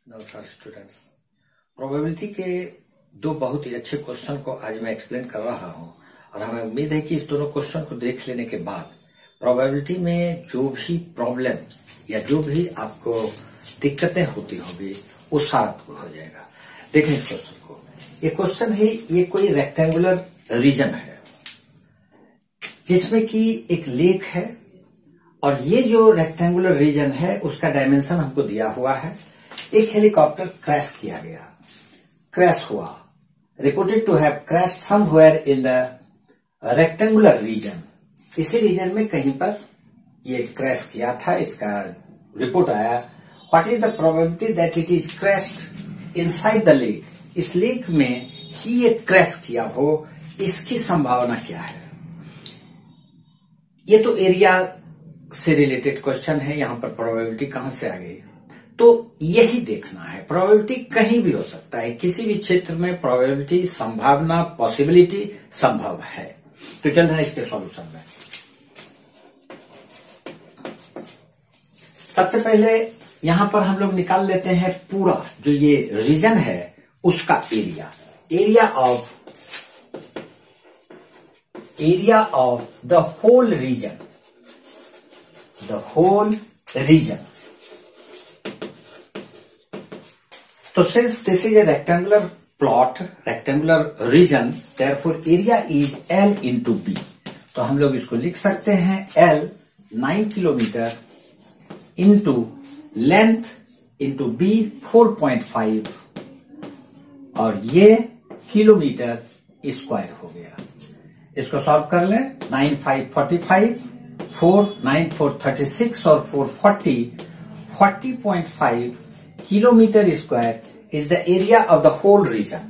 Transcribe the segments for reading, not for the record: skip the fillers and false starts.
नमस्कार students. Probability के दो बहुत ही अच्छे क्वेश्चन को आज मैं एक्सप्लेन कर रहा हूं और हमें उम्मीद है कि इस दोनों क्वेश्चन को देख लेने के बाद प्रोबेबिलिटी में जो भी प्रॉब्लम या जो भी आपको दिक्कतें होती होगी वो साफ हो जाएगा। देखें इस क्वेश्चन को। ये क्वेश्चन है, ये कोई रेक्टेंगुलर रीजन है जिसमें कि एक लेक है और ये जो रेक्टेंगुलर रीजन है उसका डायमेंशन हमको दिया हुआ है। एक हेलीकॉप्टर क्रैश किया गया, क्रैश हुआ, reported to have crash somewhere in the rectangular region. इसी रीजन में कहीं पर ये क्रैश किया था, इसका रिपोर्ट आया। What is the probability that it is crashed inside the lake? इस लेक में ही ये क्रैश किया हो, इसकी संभावना क्या है? ये तो एरिया से रिलेटेड क्वेश्चन है। यहां पर प्रोबेबिलिटी कहां से आ गई? तो यही देखना है। प्रोबेबिलिटी कहीं भी हो सकता है, किसी भी क्षेत्र में प्रोबेबिलिटी, संभावना, पॉसिबिलिटी संभव है। तो चल रहा है इसके सॉल्यूशन में। सबसे पहले यहां पर हम लोग निकाल लेते हैं पूरा जो ये रीजन है उसका area of the whole region, So since this is a rectangular plot, rectangular region, therefore area is L into B. तो हम लोग इसको लिख सकते हैं L 9 kilometre into length into B 4.5 और ये किलोमीटर स्क्वायर हो गया। इसको सॉल्व कर लें। 9 5 45, 4 9 4 36 और 4 40.5 kilometer square is the area of the whole region.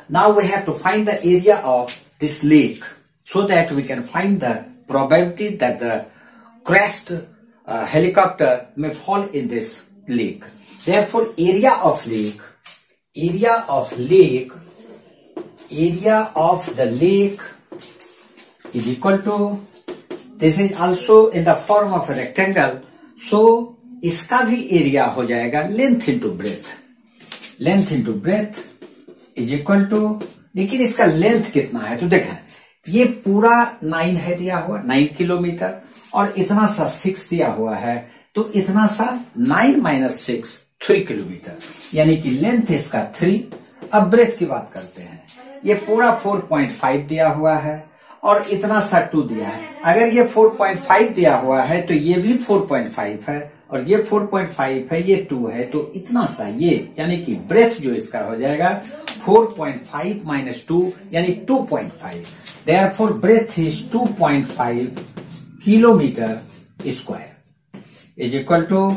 Now we have to find the area of this lake so that we can find the probability that the crashed helicopter may fall in this lake. Therefore, area of the lake is equal to, this is also in the form of a rectangle, so इसका भी area हो जाएगा length into breadth is equal to, लेकिन इसका length कितना है तो देखें, ये पूरा 9 है दिया हुआ, 9 किलोमीटर और इतना सा 6 दिया हुआ है, तो इतना सा 9 माइनस 6 3 किलोमीटर, यानी कि लेंथ इसका 3। अब ब्रेथ की बात करते हैं। ये पूरा 4.5 दिया हुआ है और इतना सा 2 दिया है। अगर ये 4.5 दिया हुआ है तो ये भी 4.5 है और ये 4.5 है, ये 2 है, तो इतना सा ये, यानी कि ब्रेथ जो इसका हो जाएगा 4.5 माइनस 2 यानी 2.5। Therefore breadth is 2.5 kilometre square is equal to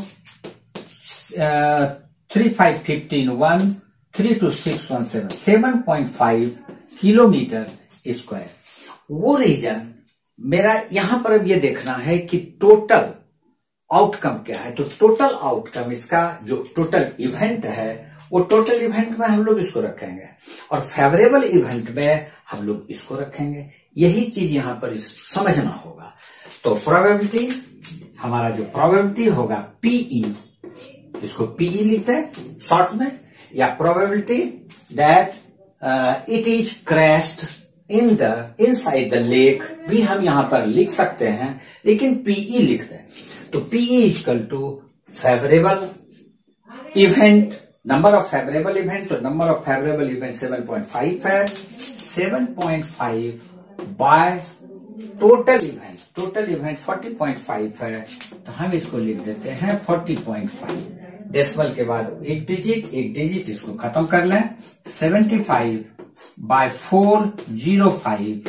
3 5 15 1 3 2 6 1 7 7.5 kilometre square. वो रीजन मेरा यहां पर अब ये देखना है कि टोटल आउटकम क्या है। तो टोटल आउटकम, इसका जो टोटल इवेंट है वो टोटल इवेंट में हम लोग इसको रखेंगे और फेवरेबल इवेंट में हम लोग इसको रखेंगे। यही चीज यहां पर समझना होगा। तो प्रोबेबिलिटी, हमारा जो प्रोबेबिलिटी होगा पीई, इसको पीई लिखते हैं शॉर्ट में, या probability that it is crashed inside the lake भी हम यहां पर लिख सकते हैं, लेकिन पीई लिखते हैं। तो P E equal to favourable event, number of favourable event, तो नंबर ऑफ फेवरेबल इवेंट 7.5 है। 7.5 बाय टोटल इवेंट 40.5 है, तो हम इसको लिख देते हैं 40.5। डेसिमल के बाद एक डिजिट इसको खत्म कर लें। 75 बाय 405,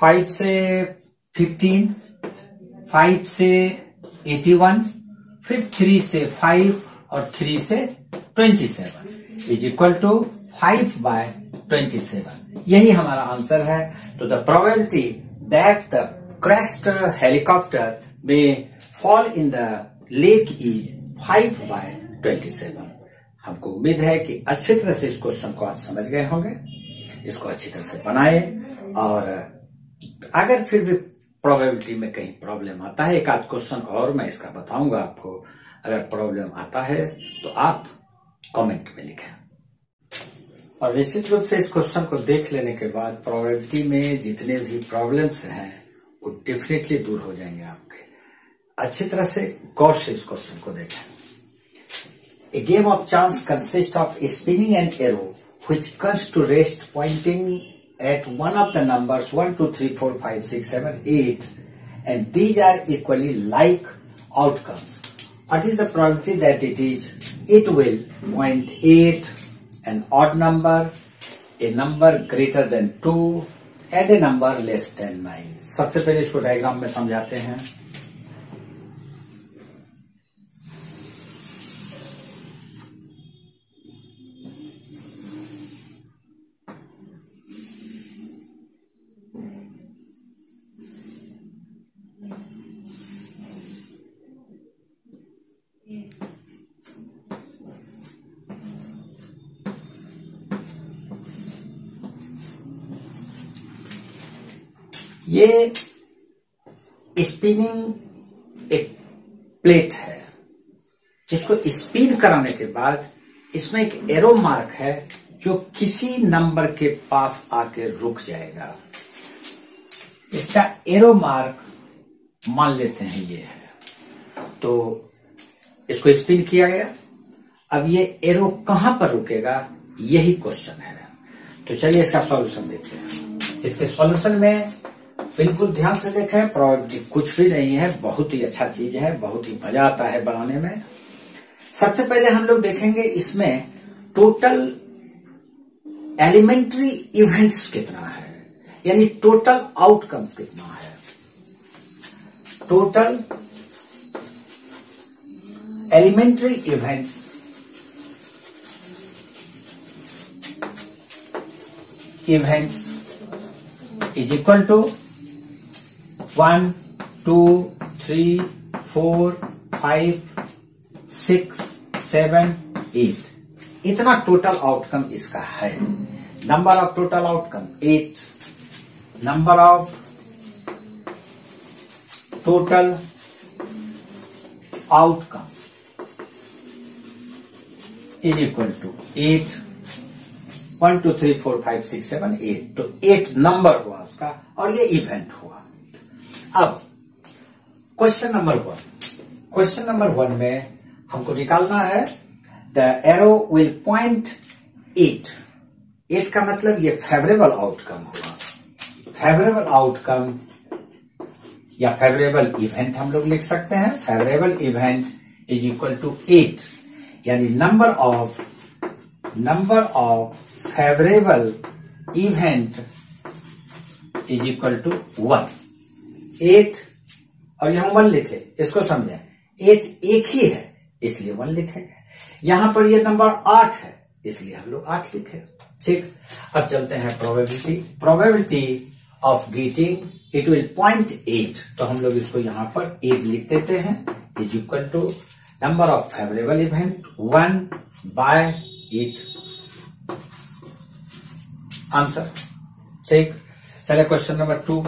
5 से 15, 5 से 81, फिर 3 से 5 और 3 से 27 इज इक्वल टू 5 बाय 27। यही हमारा आंसर है। तो the probability that the crashed helicopter में fall in the lake is 5 by 27। हमको उम्मीद है कि अच्छी तरह से इस क्वेश्चन को आप समझ गए होंगे। इसको अच्छी तरह से बनाए और अगर फिर भी प्रोबेबिलिटी में कहीं प्रॉब्लम आता है, एक आध क्वेश्चन और मैं इसका बताऊंगा आपको। अगर प्रॉब्लम आता है तो आप कमेंट में लिखें। और निश्चित रूप से इस क्वेश्चन को देख लेने के बाद प्रोबेबिलिटी में जितने भी प्रॉब्लम्स हैं वो डेफिनेटली दूर हो जाएंगे आपके। अच्छी तरह से गौर से इस क्वेश्चन को देखें। A game of chance consists of spinning an arrow which comes to rest pointing at one of the numbers 1, 2, 3, 4, 5, 6, 7, 8 and these are equally like outcomes. What is the probability that it will point 8, an odd number, a number greater than 2 and a number less than 9? सबसे पहले इसको diagram में समझाते हैं। ये spinning एक plate है जिसको स्पिन कराने के बाद इसमें एक एरो मार्क है जो किसी नंबर के पास आके रुक जाएगा। इसका एरो मार्क मान लेते हैं ये है, तो इसको स्पिन किया गया। अब ये एरो कहां पर रुकेगा यही क्वेश्चन है। तो चलिए इसका सॉल्यूशन देखते हैं। इसके सॉल्यूशन में बिल्कुल ध्यान से देखें, प्रोबेबिलिटी कुछ भी नहीं है, बहुत ही अच्छा चीज है, बहुत ही मजा आता है बनाने में। सबसे पहले हम लोग देखेंगे इसमें टोटल एलिमेंट्री इवेंट्स कितना है, यानी टोटल आउटकम कितना है। Total elementary events is equal to 1, 2, 3, 4, 5, 6, 7, 8 इतना टोटल आउटकम इसका है। Number of total outcome 8, number of total outcomes is equal to 8, 1, 2, 3, 4, 5, 6, 7, 8 तो 8 नंबर हुआ उसका और ये इवेंट हुआ। अब क्वेश्चन नंबर 1 में हमको निकालना है द एरो विल पॉइंट 8 का मतलब ये फेवरेबल आउटकम हुआ। फेवरेबल आउटकम या फेवरेबल इवेंट हम लोग लिख सकते हैं। Favourable event is equal to 8 यानी number of favourable event is equal to 1। 8 और यहां 1 लिखे, इसको समझें। 8 एक ही है इसलिए 1 लिखेंगे। यहां पर ये नंबर 8 है इसलिए हम लोग 8 लिखे। ठीक, अब चलते हैं probability of getting it will point 8 तो हम लोग इसको यहां पर 8 लिख देते हैं is equal to number of favourable event 1/8 answer. ठीक, चलिए क्वेश्चन नंबर 2।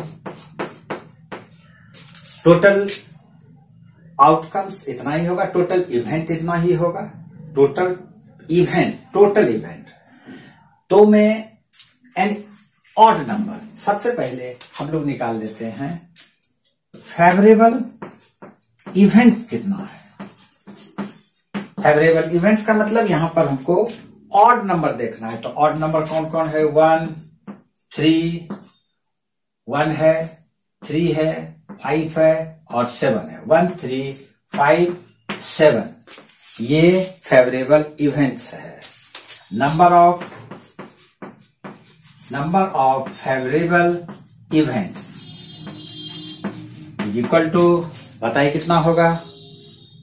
टोटल आउटकम्स इतना ही होगा, टोटल इवेंट इतना ही होगा। टोटल इवेंट तो में एन ऑड नंबर। सबसे पहले हम लोग निकाल लेते हैं फेवरेबल इवेंट कितना है। फेवरेबल इवेंट्स का मतलब यहां पर हमको ऑड नंबर देखना है। तो ऑड नंबर कौन कौन है? 1, 3, 1 है, 3 है, 5 है और 7 है। 1, 3, 5, 7 ये फेवरेबल इवेंट्स है। Number of favourable events is equal to, बताइए कितना होगा?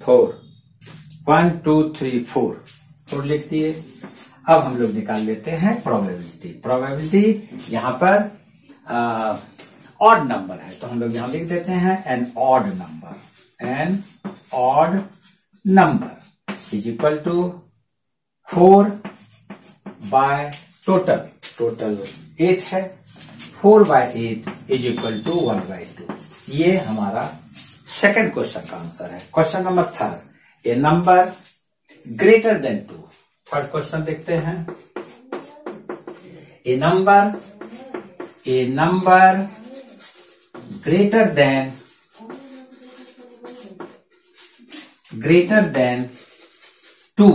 4। 1, 2, 3, 4 लिख दिए। अब हम लोग निकाल लेते हैं प्रोबेबिलिटी यहां पर ऑड नंबर है तो हम लोग यहां लिख देते हैं an odd number is equal to 4 by total 8 है। 4/8 इज इक्वल टू 1/2। ये हमारा सेकंड क्वेश्चन का आंसर है। Question number 3, a number greater than 2। Third question देखते हैं। A number greater than 2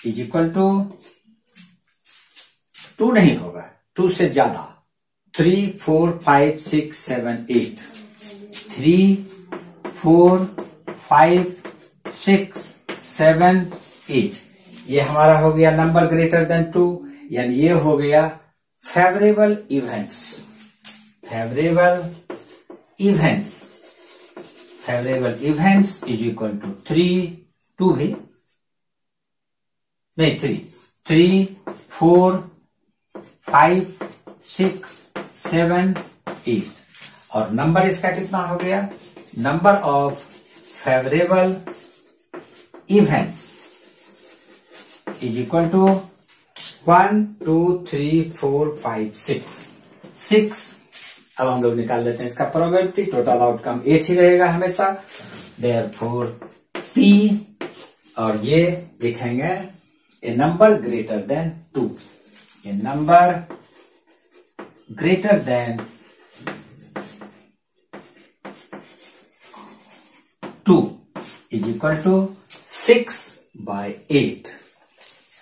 is equal to 2 नहीं होगा, 2 से ज्यादा। 3, 4, 5, 6, 7, 8। 3, 4, 5, 6, 7, 8 ये हमारा हो गया नंबर ग्रेटर देन 2, यानी ये हो गया favourable events. Favourable events is equal to 3, 2 भी नहीं, 3, 4, 5, 6, 7, 8 और नंबर इसका कितना हो गया? Number of favourable events is equal to 1, 2, 3, 4, 5, 6। अब हम लोग निकाल लेते हैं इसका प्रोबेबिलिटी। टोटल आउटकम 8 ही रहेगा हमेशा। देयरफॉर P और ये लिखेंगे a number greater than 2। A number greater than 2 is equal to 6/8।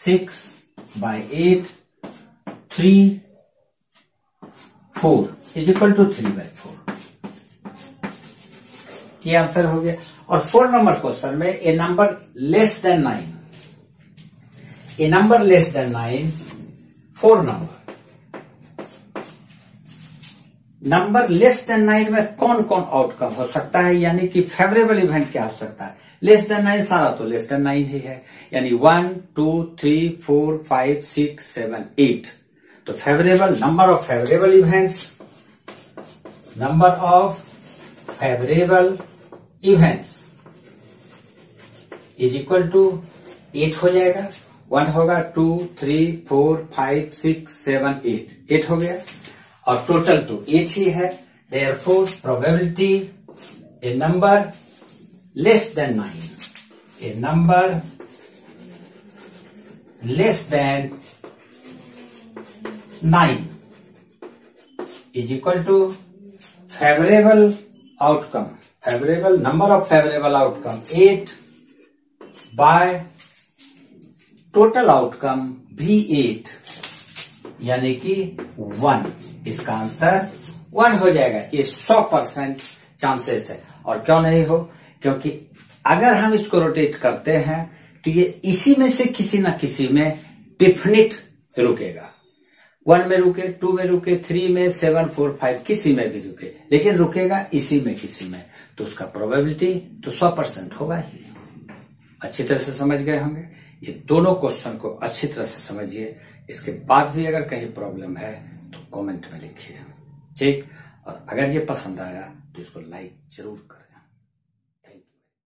6/8, 3, 4 is equal to 3/4। ये आंसर हो गया। और 4 नंबर क्वेश्चन में a number less than 9। A number less than 9, 4 number less than 9 में कौन कौन आउटकम हो सकता है, यानी कि फेवरेबल इवेंट क्या हो सकता है? लेस देन 9 सारा तो लेस देन 9 ही है, यानी 1, 2, 3, 4, 5, 6, 7, 8। तो favourable number of favourable events, number of favourable events is equal to 8 हो जाएगा। 1 होगा, 2, 3, 4, 5, 6, 7, 8 हो गया और टोटल तो 8 ही है। Therefore probability A number less than 9, a number less than 9 is equal to favorable outcome, favorable number of favorable outcome 8 by total outcome भी 8, यानी कि 1। इसका आंसर 1 हो जाएगा। ये 100% चांसेस है। और क्यों नहीं हो? क्योंकि अगर हम इसको रोटेट करते हैं तो ये इसी में से किसी ना किसी में डेफिनिट रुकेगा। 1 में रुके, 2 में रुके, 3 में, 7, 4, 5 किसी में भी रुके, लेकिन रुकेगा इसी में किसी में, तो उसका प्रोबेबिलिटी तो 100% होगा ही। अच्छी तरह से समझ गए होंगे। ये दोनों क्वेश्चन को अच्छी तरह से समझिए। इसके बाद भी अगर कहीं प्रॉब्लम है तो कमेंट में लिखिए, ठीक। और अगर ये पसंद आया तो इसको लाइक जरूर करें।